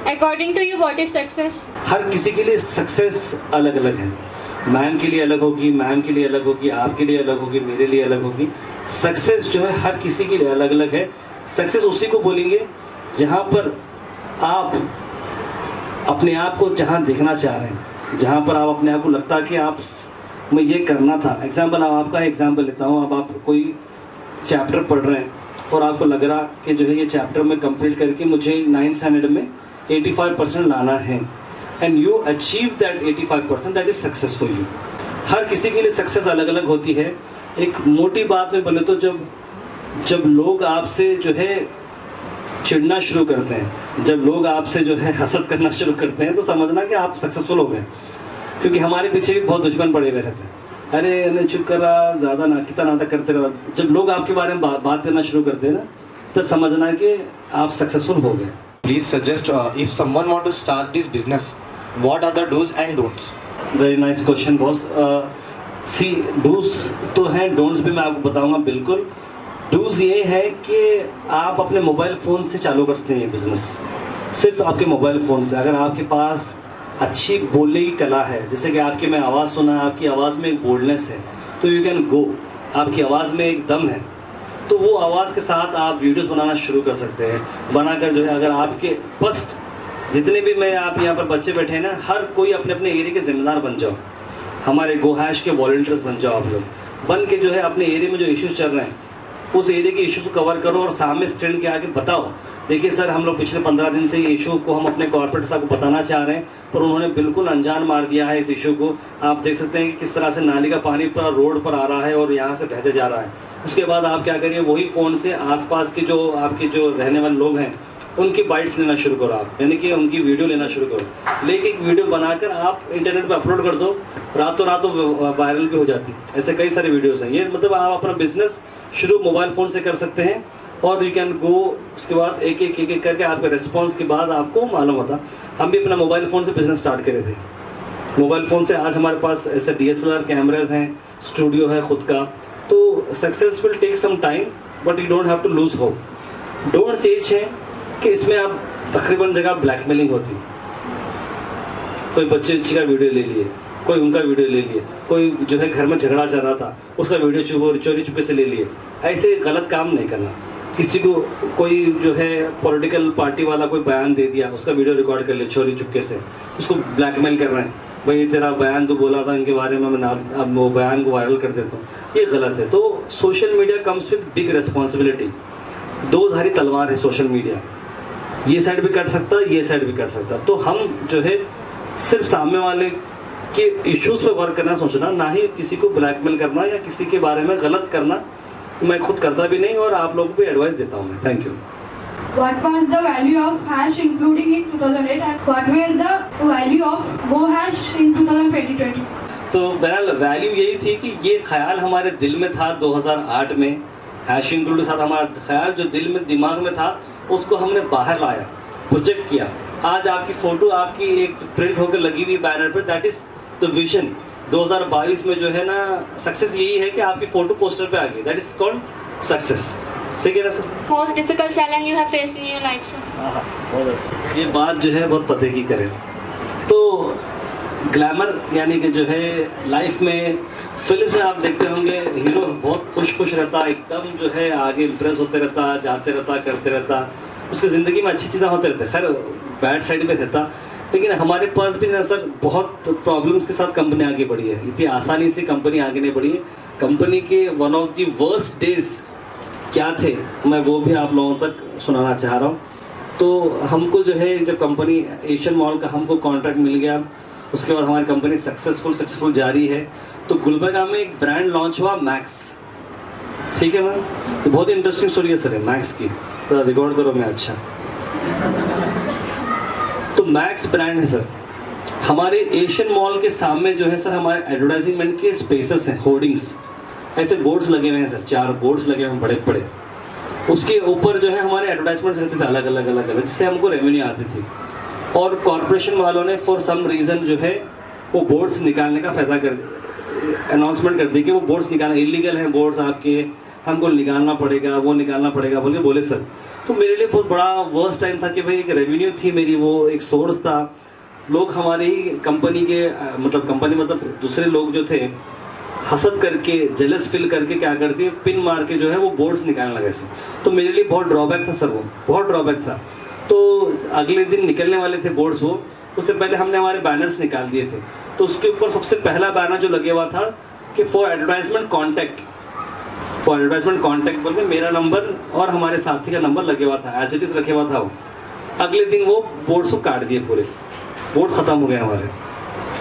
According to you, what is success? हर किसी के लिए सक्सेस अलग अलग है। मैम के लिए अलग होगी, मैम के लिए अलग होगी, आपके लिए अलग होगी, मेरे लिए अलग होगी। सक्सेस जो है हर किसी के लिए अलग अलग है। सक्सेस उसी को बोलेंगे जहाँ पर आप अपने आप को जहाँ देखना चाह रहे हैं, जहाँ पर आप अपने आप को लगता है कि आप मैं ये करना था। एग्जाम्पल, आपका एग्जाम्पल लेता हूँ। अब आप कोई चैप्टर पढ़ रहे हैं और आपको लग रहा कि जो है ये चैप्टर मैं कंप्लीट करके मुझे 9th स्टैंडर्ड में 85% लाना है, and you achieve that 85%, that is success for you. हर किसी के लिए सक्सेस अलग अलग होती है। एक मोटी बात में बोले तो जब लोग आपसे जो है चिढ़ना शुरू करते हैं, जब लोग आपसे जो है हसद करना शुरू करते हैं, तो समझना कि आप सक्सेसफुल हो गए, क्योंकि हमारे पीछे भी बहुत दुश्मन पड़े हुए रहते हैं। अरे अरे चुप कर रहा, ज़्यादा ना कितना नाटक करते रहा। जब लोग आपके बारे में बात करना शुरू करते हैं ना, तब समझना कि आप सक्सेसफुल हो गए। Please suggest if someone want to start this business, what are the do's and don'ts? Very nice question boss. सी डूज तो हैं, डोंट्स भी मैं आपको बताऊंगा बिल्कुल। डूज ये है कि आप अपने मोबाइल फ़ोन से चालू कर सकते हैं ये बिज़नेस, सिर्फ आपके मोबाइल फ़ोन से। अगर आपके पास अच्छी बोलने की कला है, जैसे कि आपकी मैं आवाज़ सुना, आपकी आवाज़ में एक बोल्डनेस है, तो यू कैन गो। आपकी आवाज़ में एक दम है, तो वो आवाज़ के साथ आप वीडियोस बनाना शुरू कर सकते हैं। बनाकर जो है, अगर आपके फर्स्ट जितने भी मैं आप यहाँ पर बच्चे बैठे हैं ना, हर कोई अपने अपने एरिया के जिम्मेदार बन जाओ, हमारे गो हैश के वॉलंटियर्स बन जाओ। आप लोग बन के जो है अपने एरिया में जो इश्यूज़ चल रहे हैं, उस एरिया के इश्यूज़ को कवर करो और सामने स्टैंड के आके बताओ, देखिए सर हम लोग पिछले 15 दिन से ये इशू को हम अपने कॉर्पोरेट साहब को बताना चाह रहे हैं, पर उन्होंने बिल्कुल अनजान मार दिया है इस इशू को। आप देख सकते हैं कि किस तरह से नाली का पानी पूरा रोड पर आ रहा है और यहाँ से बहते जा रहा है। उसके बाद आप क्या करिए, वही फ़ोन से आसपास के जो आपके जो रहने वाले लोग हैं उनकी बाइट्स लेना शुरू करो आप, यानी कि उनकी वीडियो लेना शुरू करो। लेके एक वीडियो बनाकर आप इंटरनेट पे अपलोड कर दो, रातों रातों वायरल भी हो जाती। ऐसे कई सारे वीडियोस हैं। ये मतलब आप अपना बिजनेस शुरू मोबाइल फ़ोन से कर सकते हैं और यू कैन गो। उसके बाद एक एक करके आपके रिस्पॉन्स के बाद आपको मालूम होता। हम भी अपना मोबाइल फ़ोन से बिज़नेस स्टार्ट करे थे, मोबाइल फ़ोन से आज हमारे पास ऐसे DSLR कैमराज हैं, स्टूडियो है खुद का, तो success will take some time but you don't have to lose hope. Don'ts एज है कि इसमें आप तकरीबन जगह ब्लैकमेलिंग होती, कोई बच्चे का वीडियो ले लिए, कोई उनका वीडियो ले लिए, कोई जो है घर में झगड़ा चल रहा था उसका वीडियो चोरी चुपके से ले लिए। ऐसे गलत काम नहीं करना। किसी को कोई जो है पॉलिटिकल पार्टी वाला कोई बयान दे दिया, उसका वीडियो रिकॉर्ड कर लिया चोरी चुपके से, उसको ब्लैकमेल कर रहे हैं, भाई तेरा बयान तो बोला था इनके बारे में, मैं अब वो बयान को वायरल कर देता हूँ, ये गलत है। तो social media comes with big responsibility. दो धारी तलवार है सोशल मीडिया, ये साइड भी कर सकता है, ये साइड भी कर सकता है। तो हम जो है सिर्फ सामने वाले के इश्यूज़ पे वर्क करना सोचना, ना ही किसी को ब्लैकमेल करना या किसी के बारे में गलत करना। मैं खुद करता भी नहीं और आप लोगों को भी एडवाइस देता हूँ मैं। Thank you. What was the value of hash including in 2008 and what were the value of Go Hash in 2020? तो बहरहाल वैल्यू यही थी कि ये ख्याल हमारे दिल में था 2008 में, हैश इंक्लूड के साथ हमारा ख्याल जो दिल में दिमाग में था उसको हमने बाहर लाया, प्रोजेक्ट किया। आज आपकी फ़ोटो आपकी एक प्रिंट होकर लगी हुई बैनर पर, दैट इज़ द विजन। 2022 में जो है ना सक्सेस यही है कि आपकी फ़ोटो पोस्टर पे आ गई, दैट इज़ कॉल्ड सक्सेस। सही कह रहा sir? Most difficult challenge you have faced in your life, sir? बहुत अच्छा। ये बात जो है बहुत पते की करें तो ग्लैमर यानी कि जो है लाइफ में फिल्म में आप देखते होंगे हीरो बहुत खुश रहता, एकदम जो है आगे इम्प्रेस होते रहता, जाते रहता, करते रहता, उसकी ज़िंदगी में अच्छी चीज़ें होते रहते, खैर बैड साइड में रहता। लेकिन हमारे पास भी ना सर बहुत प्रॉब्लम्स के साथ कंपनी आगे बढ़ी है, इतनी आसानी से कंपनी आगे नहीं बढ़ी है। कंपनी के one of the worst days क्या थे मैं वो भी आप लोगों तक सुनाना चाह रहा हूँ। तो हमको जो है जब कंपनी एशियन मॉल का हमको कॉन्ट्रैक्ट मिल गया, उसके बाद हमारी कंपनी सक्सेसफुल जारी है। तो गुलबर्गा में एक ब्रांड लॉन्च हुआ मैक्स, ठीक है मैम? तो बहुत ही इंटरेस्टिंग स्टोरी है सर मैक्स की, तो रिकॉर्ड करो मैं। अच्छा, तो मैक्स ब्रांड है सर, हमारे एशियन मॉल के सामने जो है सर हमारे एडवर्टाइजमेंट के स्पेसेस हैं, होर्डिंग्स, ऐसे बोर्ड्स लगे हुए हैं सर, 4 बोर्ड्स लगे हुए हैं बड़े बड़े। उसके ऊपर जो है हमारे एडवर्टाइजमेंट्स रहते थे अलग अलग जिससे हमको रेवेन्यू आती थी। और कॉरपोरेशन वालों ने फॉर सम रीज़न जो है वो बोर्ड्स निकालने का फ़ायदा कर अनाउंसमेंट कर दी कि वो बोर्ड्स निकालना इलीगल हैं, बोर्ड्स आपके, हमको निकालना पड़ेगा, वो निकालना पड़ेगा बोल के बोले सर। तो मेरे लिए बहुत बड़ा वर्स्ट टाइम था कि भाई एक रेवेन्यू थी मेरी, वो एक सोर्स था। लोग हमारी कंपनी के मतलब दूसरे लोग जो थे हसद करके, जेलस फील करके क्या करती है, पिन मार के जो है वो बोर्ड्स निकालने लगे सर। तो मेरे लिए बहुत ड्रॉबैक था सर, वो बहुत ड्रॉबैक था। तो अगले दिन निकलने वाले थे बोर्ड्स, वो उससे पहले हमने हमारे बैनर्स निकाल दिए थे। तो उसके ऊपर सबसे पहला बैनर जो लगे हुआ था कि फॉर एडवर्टाइजमेंट कॉन्टैक्ट बोल के मेरा नंबर और हमारे साथी का नंबर लगे हुआ था, एज इट इज़ रखे हुआ था वो। अगले दिन वो बोर्ड्स को काट दिए, पूरे बोर्ड ख़त्म हो गए हमारे।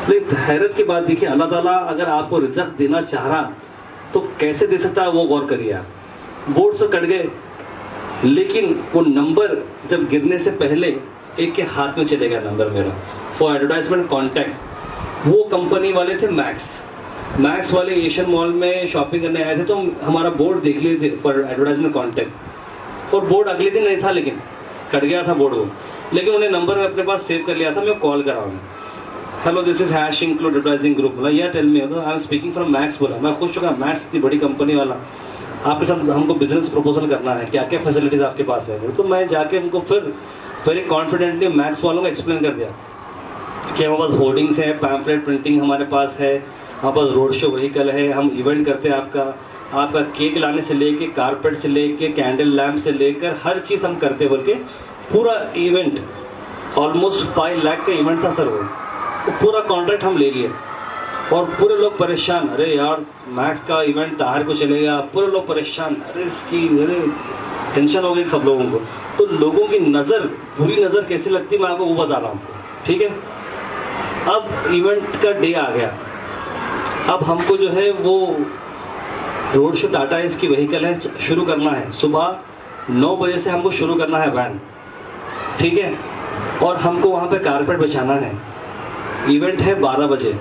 लेकिन हैरत की बात देखिए, अल्लाह ताला अगर आपको रिज़्क़ देना चाह रहा तो कैसे दे सकता है वो गौर करिए आप। बोर्ड से कट गए, लेकिन वो नंबर जब गिरने से पहले एक के हाथ में चले गया नंबर मेरा, फॉर एडवर्टाइजमेंट कॉन्टैक्ट। वो कंपनी वाले थे मैक्स वाले, एशियन मॉल में शॉपिंग करने आए थे, तो हमारा बोर्ड देख लिए थे फॉर एडवर्टाइजमेंट कॉन्टैक्ट। और बोर्ड अगले दिन नहीं था, लेकिन कट गया था बोर्ड वो, लेकिन उन्हें नंबर में अपने पास सेव कर लिया था। मैं कॉल करा उन्हें, hello this is hash include advertising group, बोला या tell me, I am speaking from Max. बोला मैं खुश चुका, मैक्स इतनी बड़ी कंपनी वाला, आपके साथ हमको बिजनेस प्रपोजल करना है, क्या क्या फैसिलिटीज़ आपके पास है। तो मैं जाके उनको फिर वेरी कॉन्फिडेंटली मैक्स वालों को एक्सप्लेन कर दिया कि हमारे पास होर्डिंग्स है, पैम्पलेट प्रिंटिंग हमारे पास है, हमारे पास रोड शो व्हीकल है, हम इवेंट करते हैं आपका केक लाने से लेके, कारपेट से लेके, कैंडल लैम्प से लेकर हर चीज़ हम करते बोल के पूरा इवेंट, ऑलमोस्ट 5 लाख का इवेंट था सर वो। तो पूरा कॉन्ट्रैक्ट हम ले लिए और पूरे लोग परेशान, अरे यार मैक्स का इवेंट तार को चलेगा, पूरे लोग परेशान, अरे टेंशन हो गई सब लोगों को। तो लोगों की नज़र, बुरी नज़र कैसे लगती मैं आपको वो बता रहा हूँ, ठीक है। अब इवेंट का डे आ गया, अब हमको जो है वो रोड शो टाटा एस की व्हीकल है, शुरू करना है, सुबह 9 बजे से हमको शुरू करना है वैन, ठीक है। और हमको वहाँ पे कारपेट बिछाना है, इवेंट है 12 बजे।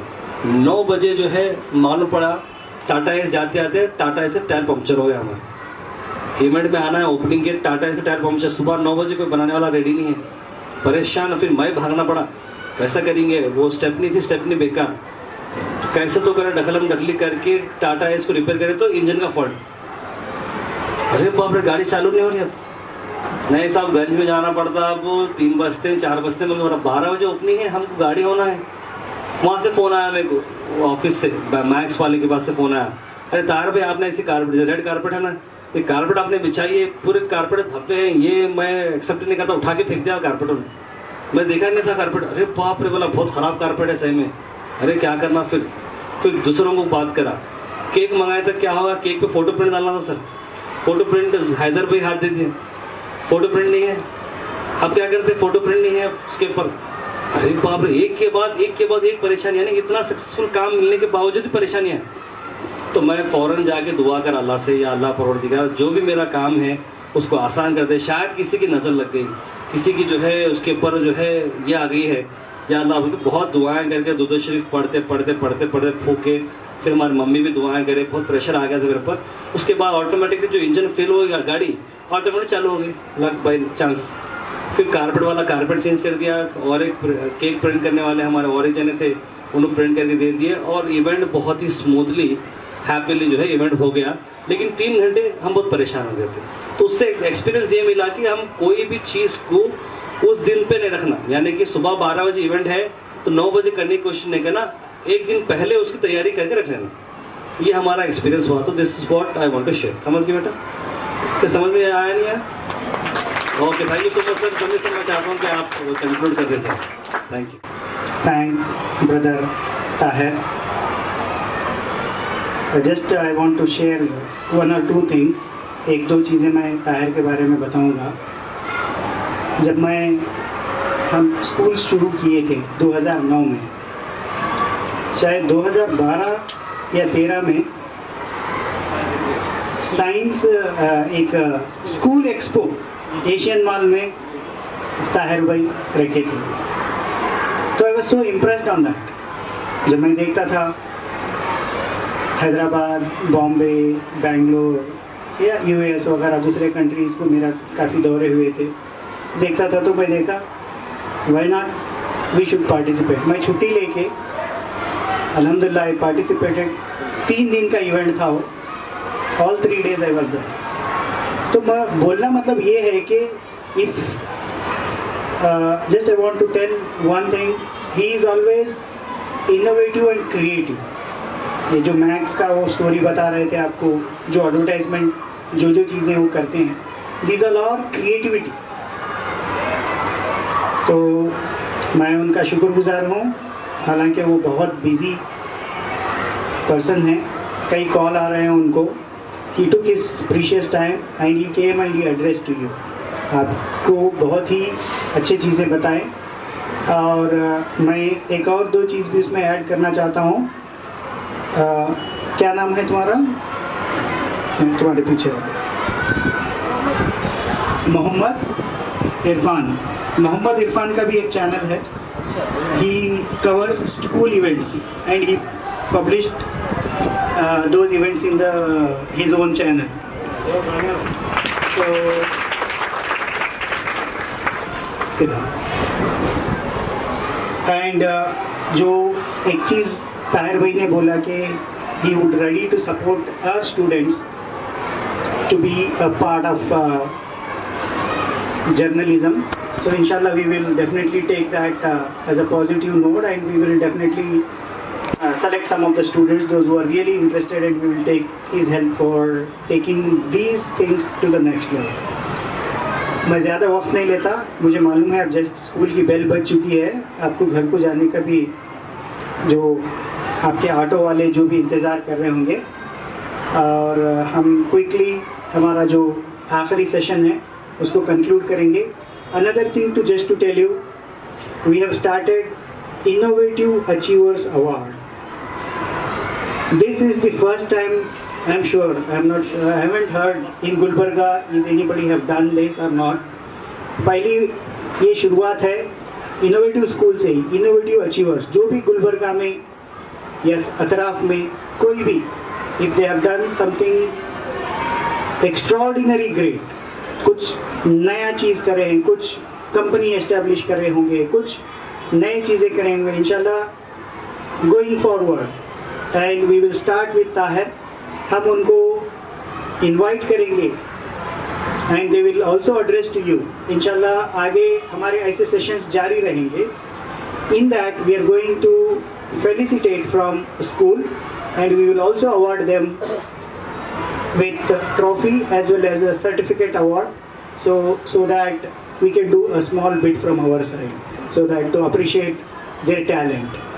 9 बजे जो है मालूम पड़ा टाटा एस जाते आते टाटा एस से टायर पंक्चर हो गया हमारा। इवेंट में आना है, ओपनिंग के टाटा एस का टायर पंक्चर, सुबह 9 बजे कोई बनाने वाला रेडी नहीं है, परेशान। फिर मैं भागना पड़ा, वैसा करेंगे, वो स्टेपनी थी, स्टेपनी बेकार, कैसे तो करें, ढकलम ढकली करके टाटा है इसको रिपेयर करे तो इंजन का फॉल्ट। अरे बाप रे, गाड़ी चालू नहीं हो रही अब। नहीं साहब, गंज में जाना पड़ता, अब 3 बजते 4 बजते, मतलब 12 बजे ओपनिंग है, हमको गाड़ी होना है। वहाँ से फ़ोन आया मेरे को, ऑफिस से, मैक्स वाले के पास से फ़ोन आया, अरे तार भाई आपने ऐसी कारपेट, रेड कारपेट है ना, ये कारपेट आपने बिछाई है, पूरे कारपेट धब्बे हैं, ये मैं एक्सेप्ट नहीं करता, उठा के फेंक दिया कारपेटों ने। मैं देखा नहीं था कारपेट, अरे बाप रे, बोला बहुत ख़राब कारपेट है सही में। अरे क्या करना, फिर दूसरों को बात करा, केक मंगाया था, क्या होगा, केक पे फ़ोटो प्रिंट डालना था सर, फ़ोटो प्रिंट हैदर भाई हाथ दे दिए, फ़ोटो प्रिंट नहीं है। अब क्या करते, फ़ोटो प्रिंट नहीं है उसके ऊपर। अरे बाप रे, एक के बाद एक परेशानी, यानी इतना सक्सेसफुल काम मिलने के बावजूद भी परेशानियाँ। तो मैं फ़ौरन जाके दुआ कर अल्लाह से, या अल्लाह परवरदिगार जो भी मेरा काम है उसको आसान कर दे, शायद किसी की नज़र लग गई, किसी की जो है उसके ऊपर जो है ये आ गई है, या अल्लाह बहुत दुआएं करके दुरूद शरीफ पढ़ते फूके, फिर हमारी मम्मी भी दुआएं करे, बहुत प्रेशर आ गया था मेरे पर। उसके बाद ऑटोमेटिकली जो इंजन फेल हो गया, गाड़ी ऑटोमेटिक चालू हो गई लक बाई चांस। फिर कारपेट वाला कारपेट चेंज कर दिया, और एक केक प्रिंट करने वाले हमारे और एक जने थे, उन्होंने प्रिंट करके दे दिए, और इवेंट बहुत ही स्मूथली हैप्पीली जो है इवेंट हो गया। लेकिन 3 घंटे हम बहुत परेशान हो गए थे। तो उससे एक्सपीरियंस ये मिला कि हम कोई भी चीज़ को उस दिन पे नहीं रखना, यानी कि सुबह 12 बजे इवेंट है तो 9 बजे करने की कोशिश नहीं करना, एक दिन पहले उसकी तैयारी करके रख लेना। ये हमारा एक्सपीरियंस हुआ। तो this is what I want to share. समझ गए बेटा? क्या समझ में आया नहीं आया? Okay, thank you so much sir. जल्दी से मैं चाहता हूँ कि आप कंक्लूड कर दें sir. Thank you. Thank brother Tahir. Just I want to share 1 or 2 things. 1-2 चीज़ें मैं ताहिर के बारे में बताऊंगा। जब हम स्कूल शुरू किए थे 2009 में, शायद 2012 या 13 में साइंस एक स्कूल एक्सपो एशियन मॉल में ताहिर भाई रखे थे। तो I was so impressed on that. जब मैं देखता था हैदराबाद, बॉम्बे, बेंगलोर या यूएस वगैरह दूसरे कंट्रीज़ को मेरा काफ़ी दौरे हुए थे, देखता था तो मैं देखा why not we should participate. मैं छुट्टी लेके अल्हम्दुलिल्लाह आई पार्टिसिपेटेड। 3 दिन का इवेंट था वो, all 3 days I was there. तो मैं बोलना मतलब ये है कि if just I want to tell one thing, he is always innovative and creative. ये जो मैक्स का वो स्टोरी बता रहे थे आपको, जो एडवर्टाइजमेंट जो चीज़ें वो करते हैं, दीज आर ऑल क्रिएटिविटी। तो मैं उनका शुक्रगुजार हूँ, हालांकि वो बहुत बिज़ी पर्सन हैं, कई कॉल आ रहे हैं उनको। He took his precious time and he came and he address to you. आपको बहुत ही अच्छी चीज़ें बताएं। और मैं एक और 2 चीज़ भी उसमें ऐड करना चाहता हूँ। क्या नाम है तुम्हारा? तुम्हारे पीछे मोहम्मद इरफान का भी एक चैनल है। ही covers school events and he published those events in his own channel. So sit down. And जो एक चीज़ ताहिर भाई ने बोला कि he would ready to support our students to be a part of journalism. So inshallah we will definitely take that as a positive note, and we will definitely select some of the students, those who are really interested, and we will take his help for taking these things to the next level. मैं ज़्यादा वक्त नहीं लेता, मुझे मालूम है अब just school की बेल बज चुकी है, आपको घर को जाने का भी जो आपके ऑटो वाले जो भी इंतज़ार कर रहे होंगे, और हम क्विकली हमारा जो आखिरी सेशन है उसको कंक्लूड करेंगे। Another thing to just to tell you, we have started Innovative Achievers Award. This is the first time, I'm sure, I haven't heard in Gulbarga is anybody have done this or not. पहली ये शुरुआत है innovative school से ही। Innovative achievers जो भी गुलबर्गा में या अतराफ में कोई भी, if they have done something extraordinary great, कुछ नया चीज़ कर रहे हैं, कुछ कंपनी एस्टेब्लिश कर रहे होंगे, कुछ नई चीज़ें करेंगे इंशाल्लाह going forward. And we will start with Tahir, हम उनको इनवाइट करेंगे and they will also address to you. इंशाल्लाह आगे हमारे ऐसे सेशंस जारी रहेंगे। In that we are going to felicitate from school and we will also award them with trophy as well as a certificate award, so that we can do a small bit from our side so that to appreciate their talent.